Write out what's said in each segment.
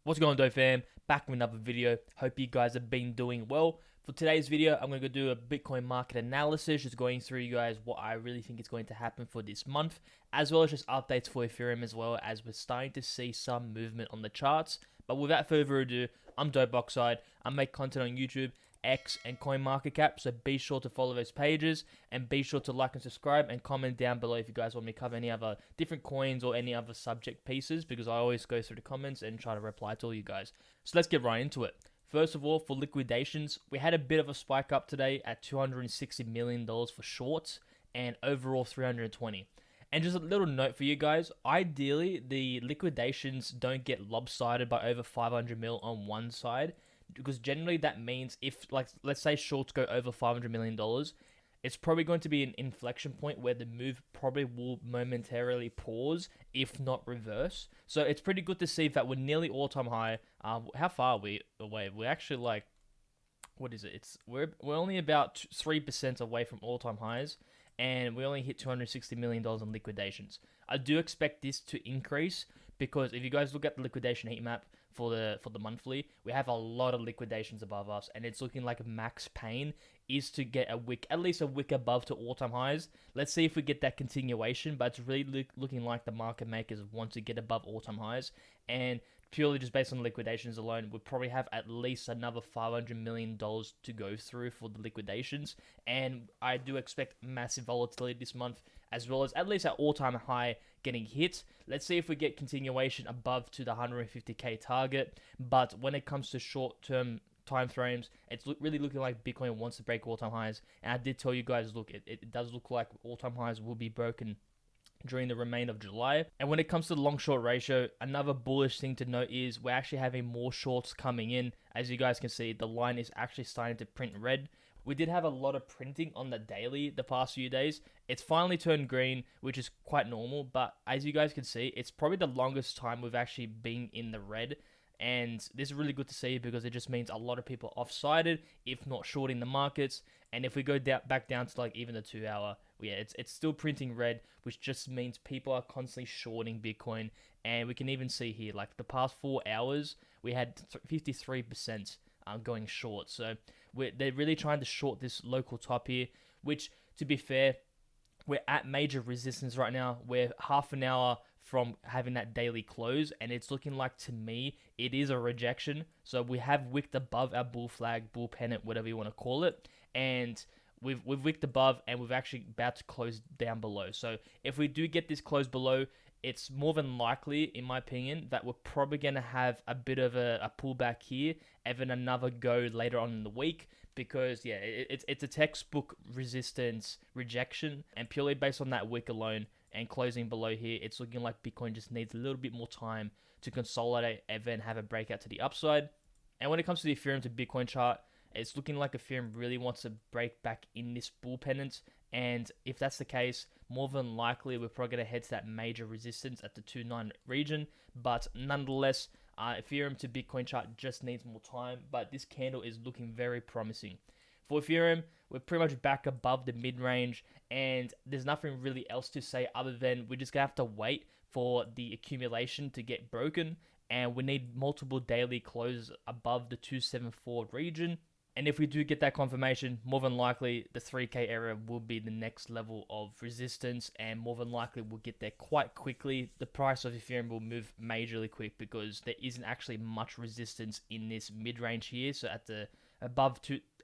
What's going on, fam? Back with another video. Hope you guys have been doing well. For today's video, I'm going to do a Bitcoin market analysis, just going through you guys what I really think is going to happen for this month, as well as just updates for Ethereum as well, as we're starting to see some movement on the charts. But without further ado, I'm Dope Oxide. I make content on YouTube, X, and CoinMarketCap, so be sure to follow those pages, and be sure to like and subscribe, and comment down below if you guys want me to cover any other different coins or any other subject pieces, because I always go through the comments and try to reply to all you guys. So let's get right into it. First of all, for liquidations, we had a bit of a spike up today at $260 million for shorts, and overall 320. And just a little note for you guys, ideally the liquidations don't get lopsided by over 500 mil on one side, because generally that means if, like, let's say shorts go over $500 million, it's probably going to be an inflection point where the move probably will momentarily pause, if not reverse. So it's pretty good to see that we're nearly all-time high. How far are we away? We're actually like, what is it? We're only about 3% away from all-time highs, and we only hit $260 million in liquidations. I do expect this to increase, because if you guys look at the liquidation heat map for the monthly, we have a lot of liquidations above us, and it's looking like max pain is to get a wick, at least a wick above to all-time highs. Let's see if we get that continuation, but it's really looking like the market makers want to get above all-time highs, and purely just based on liquidations alone, we'll probably have at least another $500 million to go through for the liquidations. And I do expect massive volatility this month, as well as at least our all-time high getting hit. Let's see if we get continuation above to the 150k target. But when it comes to short-term time frames, it's really looking like Bitcoin wants to break all-time highs. And I did tell you guys, look, it does look like all-time highs will be broken during the remainder of July. And when it comes to the long short ratio, another bullish thing to note is we're actually having more shorts coming in. As you guys can see, the line is actually starting to print red. We did have a lot of printing on the daily the past few days. It's finally turned green, which is quite normal, but as you guys can see, it's probably the longest time we've actually been in the red. And this is really good to see, because it just means a lot of people off-sided, if not shorting the markets. And if we go back down to like even the 2 hour, yeah, it's still printing red, which just means people are constantly shorting Bitcoin. And we can even see here, like the past 4 hours, we had 53% going short. So they're really trying to short this local top here, which, to be fair, we're at major resistance right now. We're half an hour from having that daily close, and it's looking like, to me, it is a rejection. So we have wicked above our bull flag, bull pennant, whatever you want to call it, and we've wicked above, and we've actually about to close down below. So if we do get this close below, it's more than likely, in my opinion, that we're probably going to have a bit of a pullback here, and then another go later on in the week, because, yeah, it's a textbook resistance rejection, and purely based on that wick alone and closing below here, it's looking like Bitcoin just needs a little bit more time to consolidate and then have a breakout to the upside. And when it comes to the Ethereum to Bitcoin chart, it's looking like Ethereum really wants to break back in this bull pennant. And if that's the case, more than likely we're probably going to head to that major resistance at the 2.9 region. But nonetheless, Ethereum to Bitcoin chart just needs more time. But this candle is looking very promising. For Ethereum, we're pretty much back above the mid-range, and there's nothing really else to say other than we're just going to have to wait for the accumulation to get broken, and we need multiple daily closes above the 274 region. And if we do get that confirmation, more than likely the 3K area will be the next level of resistance, and more than likely we'll get there quite quickly. The price of Ethereum will move majorly quick, because there isn't actually much resistance in this mid-range here. So at the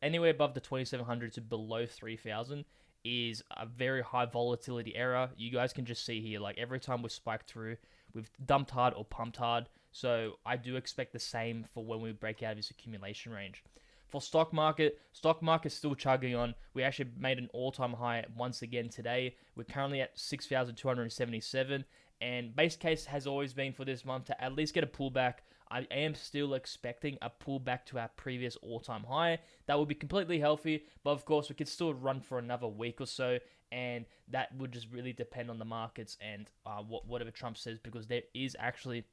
anywhere above the 2700 to below 3000 is a very high volatility area. You guys can just see here, like every time we've spiked through, we've dumped hard or pumped hard. So I do expect the same for when we break out of this accumulation range. For stock market still chugging on. We actually made an all-time high once again today. We're currently at 6,277, and base case has always been for this month to at least get a pullback. I am still expecting a pullback to our previous all-time high. That would be completely healthy, but of course we could still run for another week or so, and that would just really depend on the markets and whatever Trump says, because there is actually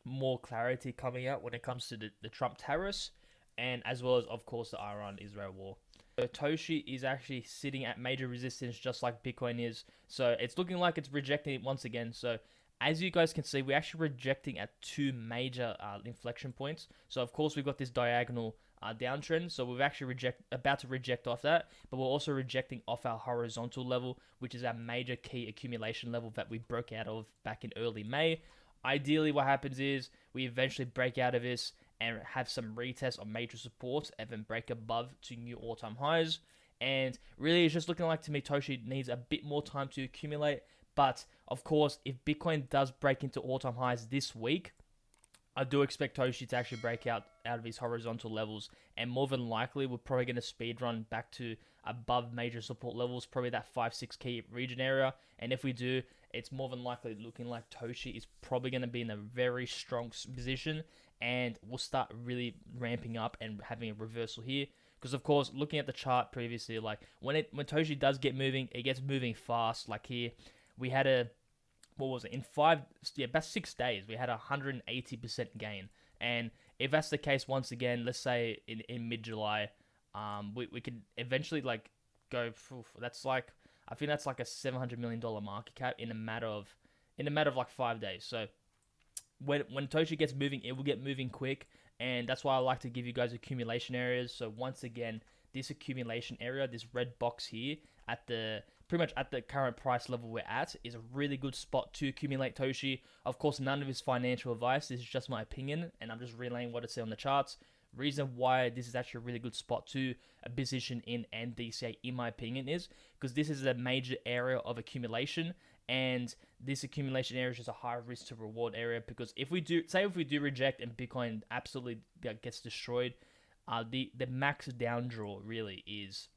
more clarity coming out when it comes to the Trump tariffs, and as well as, of course, the Iran-Israel war. So Toshi is actually sitting at major resistance, just like Bitcoin is. So it's looking like it's rejecting it once again. So As you guys can see, we're actually rejecting at two major inflection points. So of course we've got this diagonal downtrend. So we've actually about to reject off that, but we're also rejecting off our horizontal level, which is our major key accumulation level that we broke out of back in early May. Ideally, what happens is we eventually break out of this and have some retest on major supports and then break above to new all-time highs. And really, it's just looking like to me Toshi needs a bit more time to accumulate. But of course, if Bitcoin does break into all-time highs this week, I do expect Toshi to actually break out of his horizontal levels, and more than likely, we're probably going to speed run back to above major support levels, probably that 5-6K region area. And if we do, it's more than likely looking like Toshi is probably going to be in a very strong position, and we'll start really ramping up and having a reversal here. Because of course, looking at the chart previously, like when Toshi does get moving, it gets moving fast. Like here, we had what was it, about 6 days, we had 180% gain. And if that's the case, once again, let's say in mid-July, we could eventually like go, that's like, I think that's like a $700 million market cap in a matter of like 5 days. So when Toshi gets moving, it will get moving quick. And that's why I like to give you guys accumulation areas. So once again, this accumulation area, this red box here pretty much at the current price level we're at, is a really good spot to accumulate Toshi. Of course, none of his financial advice. This is just my opinion, and I'm just relaying what I see on the charts. Reason why this is actually a really good spot to a position in NDCA, in my opinion, is because this is a major area of accumulation, and this accumulation area is just a high risk to reward area. Because if we do reject and Bitcoin absolutely gets destroyed, the max down draw really is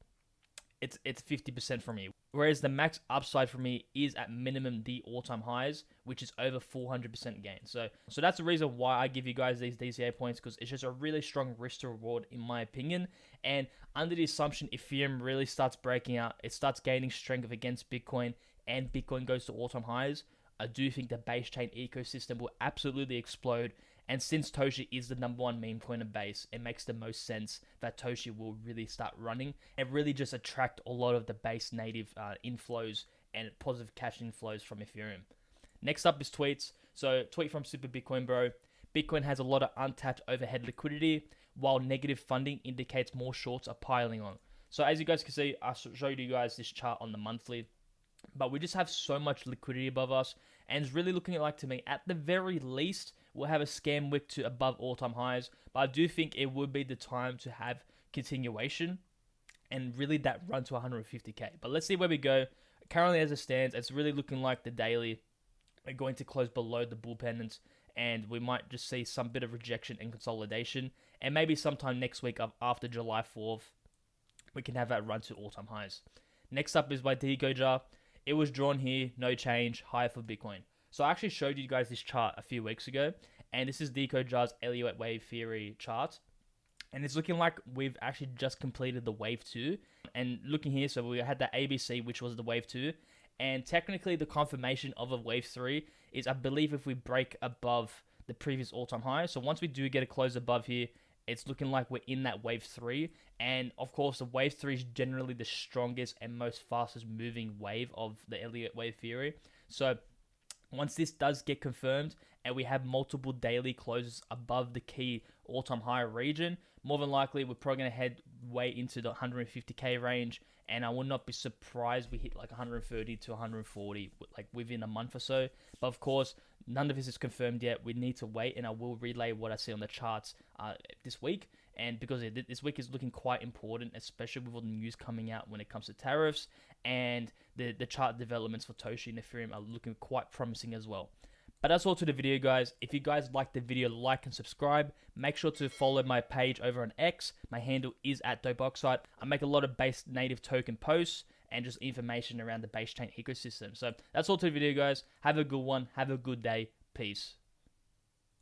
it's 50% for me. Whereas the max upside for me is at minimum the all-time highs, which is over 400% gain. So that's the reason why I give you guys these DCA points, because it's just a really strong risk to reward in my opinion. And under the assumption Ethereum really starts breaking out, it starts gaining strength against Bitcoin, and Bitcoin goes to all-time highs, I do think the base chain ecosystem will absolutely explode. And since Toshi is the #1 meme coin of base, it makes the most sense that Toshi will really start running and really just attract a lot of the base native inflows and positive cash inflows from Ethereum. Next up is tweets. So tweet from Super Bitcoin Bro. Bitcoin has a lot of untapped overhead liquidity, while negative funding indicates more shorts are piling on. So as you guys can see, I showed you guys this chart on the monthly, but we just have so much liquidity above us, and it's really looking like to me, at the very least, we'll have a scam wick to above all-time highs. But I do think it would be the time to have continuation and really that run to 150k. But let's see where we go. Currently, as it stands, it's really looking like the daily are going to close below the bull pendants, and we might just see some bit of rejection and consolidation. And maybe sometime next week after July 4th, we can have that run to all-time highs. Next up is by DecoJar. It was drawn here, no change, higher for Bitcoin. So I actually showed you guys this chart a few weeks ago, and this is DecoJar's Elliott Wave Theory chart. And it's looking like we've actually just completed the Wave 2. And looking here, so we had the ABC, which was the Wave 2. And technically the confirmation of a Wave 3 is, I believe, if we break above the previous all-time high. So once we do get a close above here, it's looking like we're in that Wave 3. And of course, the Wave 3 is generally the strongest and most fastest moving wave of the Elliott Wave Theory. So once this does get confirmed and we have multiple daily closes above the key all-time high region, more than likely we're probably going to head way into the 150k range, and I will not be surprised we hit like 130 to 140 like within a month or so. But of course, none of this is confirmed yet. We need to wait, and I will relay what I see on the charts this week. And because this week is looking quite important, especially with all the news coming out when it comes to tariffs, and the chart developments for Toshi and Ethereum are looking quite promising as well. But that's all to the video, guys. If you guys liked the video, like and subscribe. Make sure to follow my page over on X. My handle is @DopeOxide. I make a lot of base native token posts and just information around the base chain ecosystem. So that's all to the video, guys. Have a good one. Have a good day. Peace.